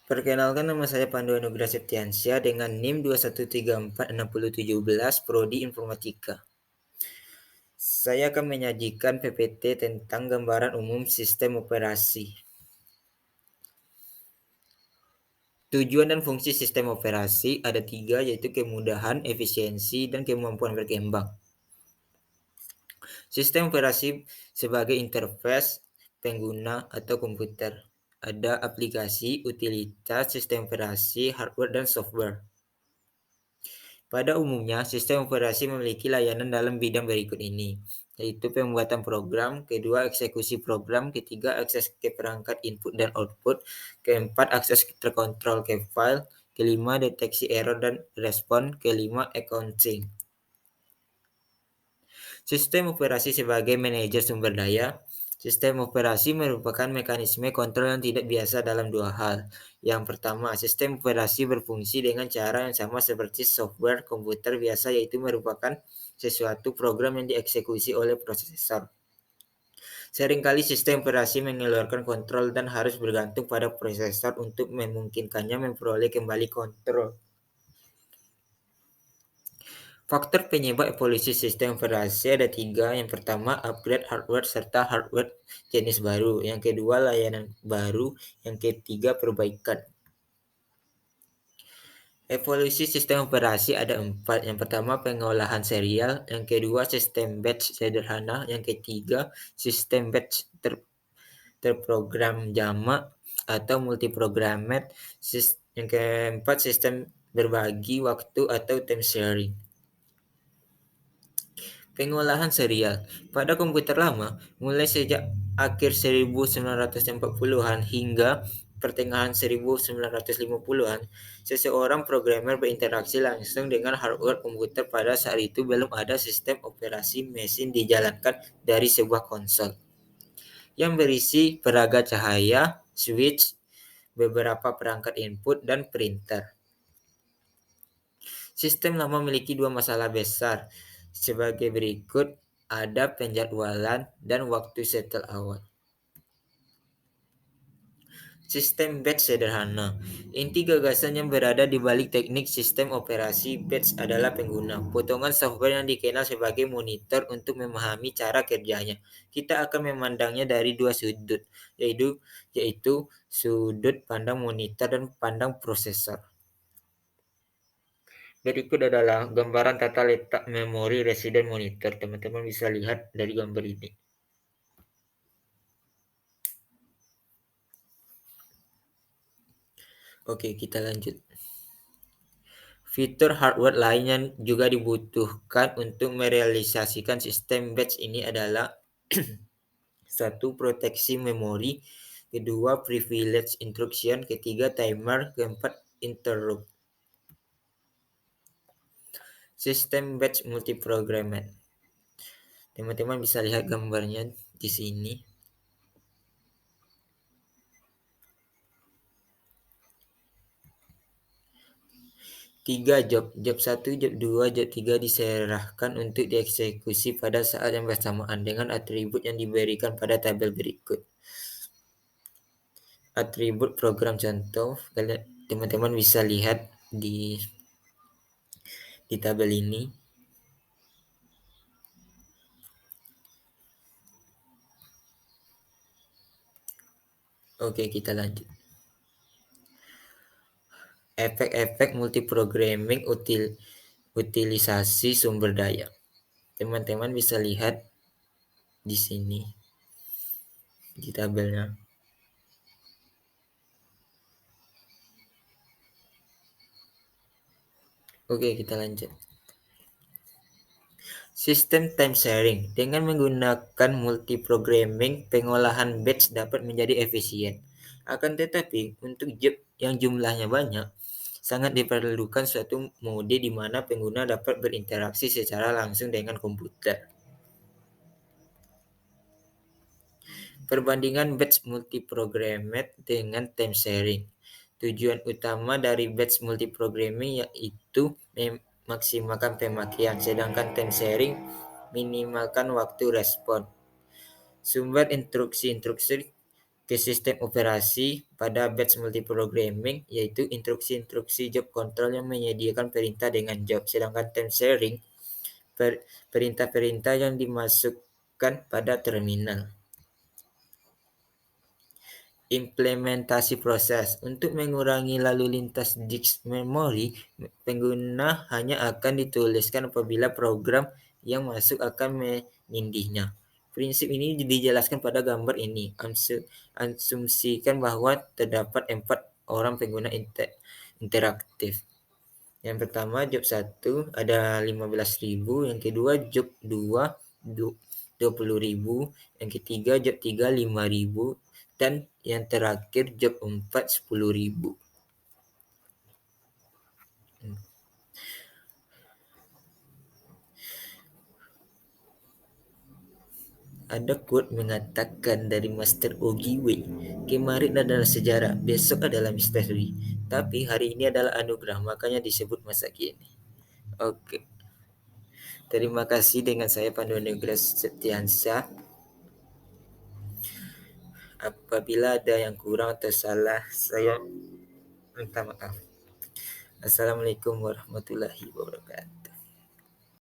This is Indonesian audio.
Perkenalkan, nama saya Pandu Anugrah Septiansyah dengan NIM 2134617 Prodi Informatika. Saya akan menyajikan PPT tentang gambaran umum sistem operasi. Tujuan dan fungsi sistem operasi ada 3, yaitu kemudahan, efisiensi, dan kemampuan berkembang. Sistem operasi sebagai interface pengguna atau komputer. Ada aplikasi, utilitas, sistem operasi, hardware, dan software. Pada umumnya, sistem operasi memiliki layanan dalam bidang berikut ini, yaitu pembuatan program, kedua eksekusi program, ketiga akses ke perangkat input dan output, keempat akses terkontrol ke file, kelima deteksi error dan respon, kelima accounting. Sistem operasi sebagai manajer sumber daya. Sistem operasi merupakan mekanisme kontrol yang tidak biasa dalam dua hal. Yang pertama, sistem operasi berfungsi dengan cara yang sama seperti software komputer biasa, yaitu merupakan sesuatu program yang dieksekusi oleh prosesor. Seringkali sistem operasi mengeluarkan kontrol dan harus bergantung pada prosesor untuk memungkinkannya memperoleh kembali kontrol. Faktor penyebab evolusi sistem operasi ada 3. Yang pertama, upgrade hardware serta hardware jenis baru. Yang kedua, layanan baru. Yang ketiga, perbaikan. Evolusi sistem operasi ada 4. Yang pertama, pengolahan serial. Yang kedua, sistem batch sederhana. Yang ketiga, sistem batch terprogram jamak atau multiprogrammed. Yang keempat, sistem berbagi waktu atau time sharing. Pengolahan serial. Pada komputer lama, mulai sejak akhir 1940-an hingga pertengahan 1950-an, seseorang programmer berinteraksi langsung dengan hardware komputer. Pada saat itu belum ada sistem operasi mesin dijalankan dari sebuah konsol yang berisi peraga cahaya, switch, beberapa perangkat input, dan printer. Sistem lama memiliki 2 masalah besar sebagai berikut: ada penjadwalan dan waktu setel awal. Sistem batch sederhana. Inti gagasan yang berada di balik teknik sistem operasi batch adalah pengguna potongan software yang dikenal sebagai monitor untuk memahami cara kerjanya. Kita akan memandangnya dari 2 sudut, yaitu sudut pandang monitor dan pandang prosesor. Berikut adalah gambaran tata letak memori residen monitor. Teman-teman bisa lihat dari gambar ini. Oke, kita lanjut. Fitur hardware lain yang juga dibutuhkan untuk merealisasikan sistem batch ini adalah 1. Proteksi memori, kedua privilege instruction, ketiga timer, keempat interrupt. Sistem batch multiprogrammed. Teman-teman bisa lihat gambarnya di sini. Tiga job 1, job 2, job 3 diserahkan untuk dieksekusi pada saat yang bersamaan dengan atribut yang diberikan pada tabel berikut. Atribut program contoh, teman-teman bisa lihat di tabel ini. Oke, kita lanjut. Efek-efek multiprogramming utilisasi sumber daya. Teman-teman bisa lihat di sini di tabelnya. Oke, kita lanjut. Sistem time sharing. Dengan menggunakan multiprogramming, pengolahan batch dapat menjadi efisien. Akan tetapi, untuk job yang jumlahnya banyak, sangat diperlukan suatu mode di mana pengguna dapat berinteraksi secara langsung dengan komputer. Perbandingan batch multiprogrammed dengan time sharing. Tujuan utama dari batch multiprogramming yaitu memaksimalkan pemakaian, sedangkan time sharing minimalkan waktu respon. Sumber instruksi ke sistem operasi pada batch multiprogramming, yaitu instruksi-instruksi job control yang menyediakan perintah dengan job, sedangkan time sharing perintah-perintah yang dimasukkan pada terminal. Implementasi proses. Untuk mengurangi lalu lintas disk memori, pengguna hanya akan dituliskan apabila program yang masuk akan menindihnya. Prinsip ini dijelaskan pada gambar ini. Asumsikan bahwa terdapat 4 orang pengguna interaktif. Yang pertama job 1 ada 15.000, yang kedua job 2 20.000, yang ketiga job 3 5.000, dan yang terakhir job 4 10.000. Ada quote mengatakan dari Master Ogiwe, kemarin adalah sejarah, besok adalah misteri, tapi hari ini adalah anugerah, makanya disebut masa kini. Oke, terima kasih. Dengan saya Pandu Negras Setiansyah. Apabila ada yang kurang atau salah, saya minta maaf. Assalamualaikum warahmatullahi wabarakatuh.